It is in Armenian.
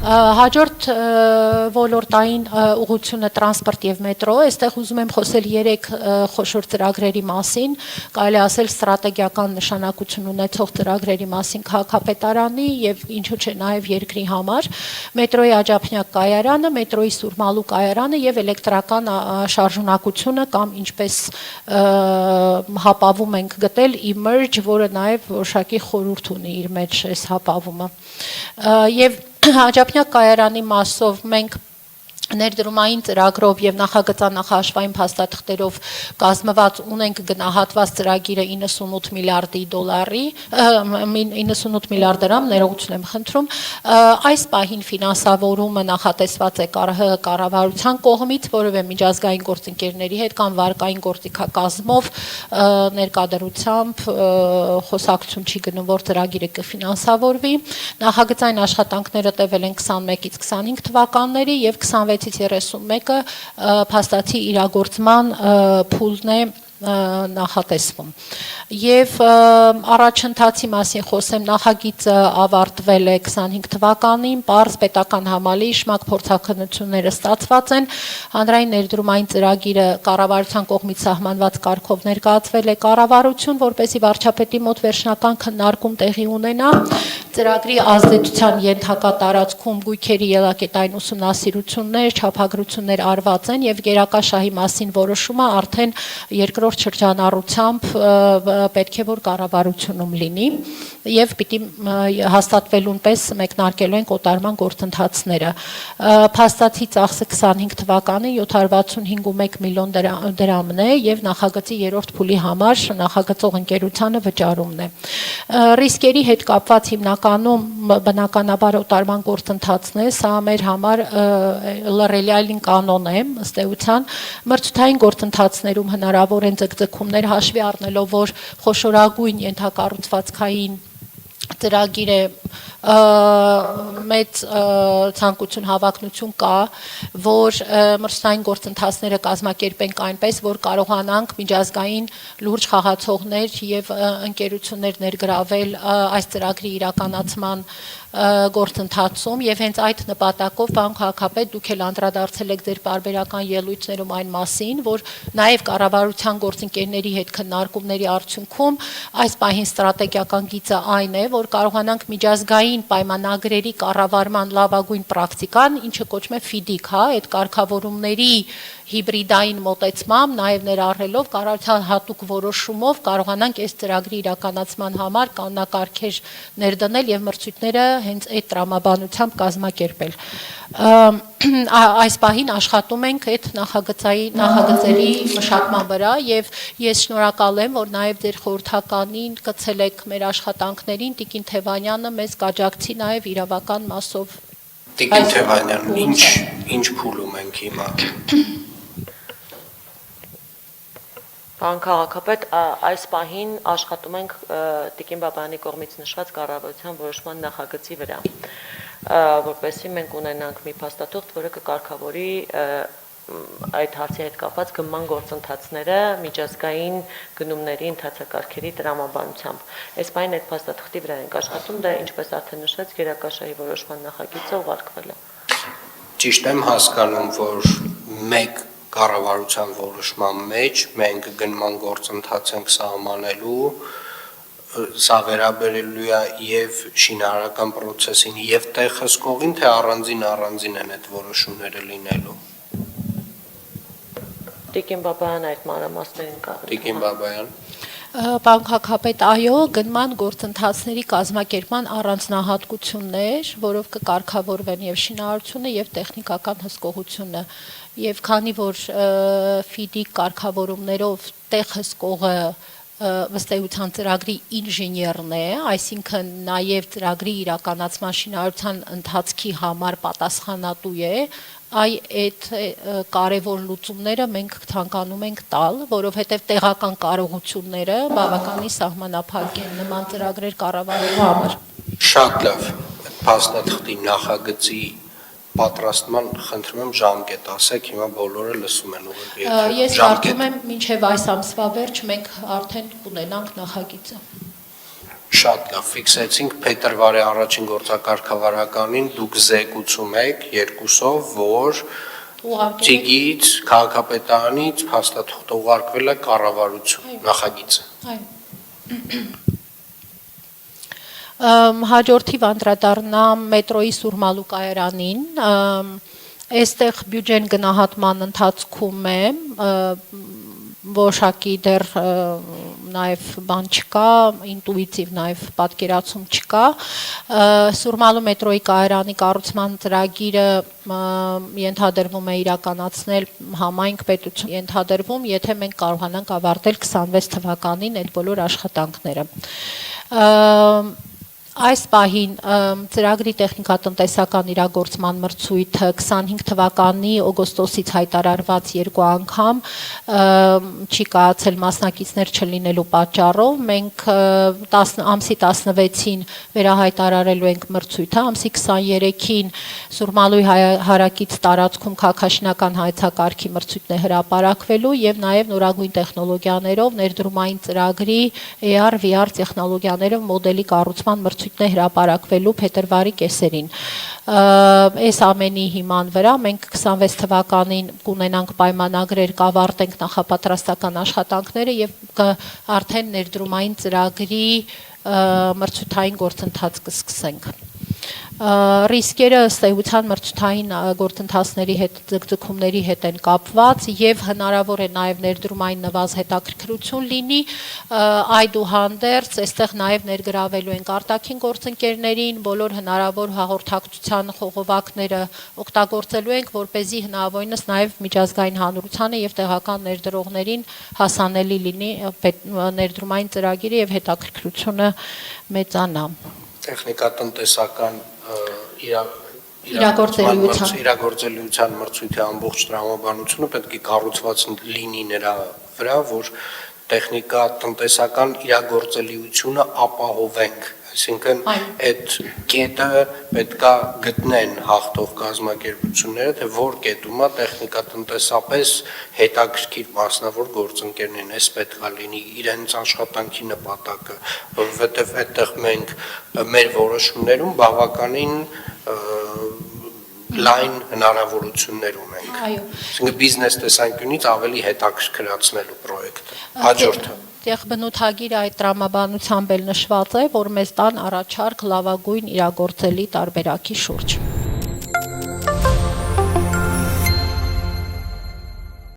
Հաջորդ ոլորտային ուղղությունը տրանսպորտ եւ մետրո, այստեղ ուզում եմ խոսել 3 խոշոր ծրագրերի մասին, կարելի ասել ստրատեգիական նշանակություն ունեցող ծրագրերի մասին քաղաքապետարանի եւ ինչու՞ չէ նաեւ երկրի համար, մետրոյի աջափնյակ կայարանը, մետրոյի Սուրմալու կայարանը եւ էլեկտրական շարժունակությունը կամ ինչպես հապավում ենք գտել emerge, որը նաեւ որոշակի խորհուրդ ունի իր մեջ այս հապավումը եւ աջափնյակ կայարանի մասով մենք ներդրումային ծրագրով եւ նախագծանախաշվային փաստաթղթերով կազմված ունենք գնահատված ծրագիրը 98 միլիարդի դոլարի 98 միլիարդ դրամ ներողություն եմ խնդրում այս պահին ֆինանսավորումը նախատեսված է կառավարության կողմից որևէ միջազգային գործընկերների հետ կամ վարկային գործիքակազմով ներկայությամբ խոսակցություն չի գնում որ ծրագիրը կֆինանսավորվի նախագծային աշխատանքները տևել են 21-ից 25 թվականների եւ 26-ից 31-ը փաստացի իրագործման փուլն է նախատեսվում եւ առաջընթացի մասին խոսեմ նախագիծը ավարտվել է 25 թվականին պարզ պետական համալիր շմակ փորձաքննությունները ստացված են հանրային ներդրումային ծրագիրը կառավարության կողմից սահմանված կարգով ներկայացվել է կառավարություն որպեսզի վարչապետի մոտ վերջնական քննարկում տեղի ունենա ծրագրի ազդեցության ենթակա տարածքում գույքերի ելակետային ուսումնասիրություններ չափագրություններ արված են եւ գերակա շահի մասին որոշումը արդեն երկրորդ շրջանառությամբ պետք է որ կառավարությունում լինի եւ պիտի հաստատվելուն պես մեկնարկելու են կոտարման գործընթացները փաստացի ծախսը 25 թվականին 765.1 միլիոն դրամն է եւ նախագծի երրորդ փուլի համար նախագծող ընկերությանը վճարումն է ռիսկերի հետ կապված հիմնականում բնականաբար օտարման գործընթացն է սա մեր համար լռելիային կանոն է ըստ էության մրցութային գործընթացներում հնարավոր են ձգձգումներ հաշվի առնելով որ խոշորագույն ենթակառուցվածքային ծրագիր է մեծ ցանկություն հավակնություն կա որ մրցային գործընթացները կազմակերպենք այնպես որ կարողանանք միջազգային լուրջ խաղացողներ եւ ընկերություններ ներգրավել այս ծրագրի իրականացման գործընթացում եւ հենց այդ նպատակով պարոն քաղաքապետ դուք էլ անդրադարձել եք ձեր բարբերական ելույթներում այն մասին որ նաեւ կառավարության գործընկերների հետ քննարկումների արդյունքում այս պահին ստրատեգիական գիծը այն է որ կարողանանք միջազգային պայմանագրերի կառավարման լավագույն պրակտիկան ինչը կոչվում է FIDIC հա այդ կարգավորումների հիբրիդային մոտեցմամբ նաև ներառելով կառավարության հատուկ որոշումով կարողանանք այս ծրագրի իրականացման համար կանոնակարգեր ներդնել եւ մրցույթները հենց այդ տրամաբանությամբ կազմակերպել այս պահին աշխատում ենք այդ նախագծերի մշակման վրա եւ ես շնորհակալ եմ որ նաեւ ձեր խորհրդականին կցել եք մեր աշխատանքներին Տիկին Թևանյանը մեզ կաջակցի նաեւ իրավական մասով Տիկին Թևանյան ինչ փուլում ենք հիմա Պարոն քաղաքապետ, այս պահին աշխատում ենք Տիկին Բաբայանի կողմից նշված կառավարության որոշման նախագծի վրա, որպեսզի մենք ունենանք մի փաստաթուղթ, որը կկարգավորի այդ հարցի հետ կապված գնման գործընթացները միջազգային գնումների ընթացակարգերի տրամաբանությամբ։ Այս պահին այդ փաստաթղթի վրա ենք աշխատում, դա ինչպես արդեն նշվեց, գերակաշահի որոշման նախագիծը ուղարկվել է։ Ճիշտ եմ հասկանում, որ մեկ կառավարության որոշման մեջ մենք գնման գործընթաց ենք սահմանելու սա վերաբերելու է եւ շինարարական process-ին եւ տեղ հսկողին թե առանձին են այդ որոշումները լինելու Տիկին Բաբայան այդ մանրամասներին կապ Տիկին Բաբայան Պարոն քաղաքապետ, այո, գնման գործընթացների կազմակերպման առանձնահատկություններ, որով կկարգավորվեն եւ շինարարությունը եւ տեխնիկական հսկողությունը եւ քանի որ FIDIC կարգավորումներով տեղ հսկողը ըստ էության ծրագրի ինժեներն է, այսինքն նաեւ ծրագրի իրականացման շինարարության ընթացքի համար պատասխանատու է այդ կարևոր լուծումները մենք ցանկանում ենք տալ, որովհետև տեղական կարողությունները բավականին սահմանափակ են նման ծրագրեր կառավարելու համար։ Շատ լավ, փաստաթղթի նախագծի պատրաստման խնդրում եմ ժամկետ ասեք, հիմա բոլորը լսում են ուղղակի։ Ես կարծում եմ մինչև այս ամսվա վերջ մենք արդեն կունենանք նախագիծը։ շատ լավ ֆիքսեցինք փետրվարի առաջին գործակարգավարականին դուք զեկուցում եք երկուսով, որ Ճիգից, քաղաքապետարանից փաստաթուղթ ուղարկվել է կառավարություն նախագիծը։ Հաջորդիվ անդրադառնամ մետրոյի Սուրմալու կայարանին, այստեղ բյուջեն գնահատման ընթացքում է, որոշակի դեռ նաև բան չկա, ինտուիտիվ նաև պատկերացում չկա, Սուրմալու մետրոյի կայարանի կառուցման ծրագիրը ենթադրվում է իրականացնել համայնք պետություն ենթադրվում, եթե մենք կարողանանք ավարտել 26 թվականին այդ բոլոր աշխատանքները։ Այս պահին ծրագրի տեխնիկատնտեսական իրագործման մրցույթը 25 թվականի օգոստոսից հայտարարված 2 անգամ չի կայացել մասնակիցներ չլինելու պատճառով, մենք ամսի 16-ին վերահայտարարելու ենք մրցույթը, ամսի 23-ին Սուրմալուի հարակից տարածքում քաղաքաշինական հայեցակարգի մրցույթն է հրապարակվելու եւ նաեւ նորագույն տեխնոլոգիաներով ներդրումային ծրագրի AR VR տեխնոլոգիաներով մոդելի կառուցման մրցույթ է հրապարակվելու փետրվարի կեսերին։ Այս ամենի հիման վրա մենք 26 թվականին կունենանք պայմանագրեր, կավարտենք նախապատրաստական աշխատանքները եւ արդեն ներդրումային ծրագրի մրցութային գործընթաց կսկսենք։ Ռիսկերը ըստ էության մրցութային գործընթացների հետ ձգձգումների հետ են կապված եւ հնարավոր է նաեւ ներդրումային նվազ հետաքրքրություն լինի, այդուհանդերձ այստեղ նաեւ ներգրավելու ենք արտաքին գործընկերներին, բոլոր հնարավոր հաղորդակցության խողովակները օգտագործելու ենք, որպեսզի հնարավորինս նաեւ միջազգային հանրությանը եւ տեղական ներդրողներին հասանելի լինի ներդրումային ծրագիրը եւ հետաքրքրությունը մեծանա։ Տեխնիկատնտեսական իրագործելիության մրցույթի ամբողջ տրամաբանությունը պետք է կառուցված լինի նրա վրա, որ տեխնիկատնտեսական իրագործելիությունը ապահովենք, այսինքն այդ կետը պետքա գտնեն հաղթող կազմակերպությունները, թե որ կետում է տեխնիկատնտեսապես հետաքրքիր մասնավոր գործընկերներն, այս պետքա լինի իրենց աշխատանքի նպատակը, որովհետև այդտեղ մենք մեր որոշումներում բավականին լայն հնարավորություններ ունենք։ Այսինքն բիզնես տեսանկյունից ավելի հետաքրքրացնելու պրոյեկտը։ Հաջորդը Տեխբնութագիրը այդ տրամաբանությամբ էլ նշված է, որ մեզ տան առաջարկ լավագույն իրագործելի տարբերակի շուրջ։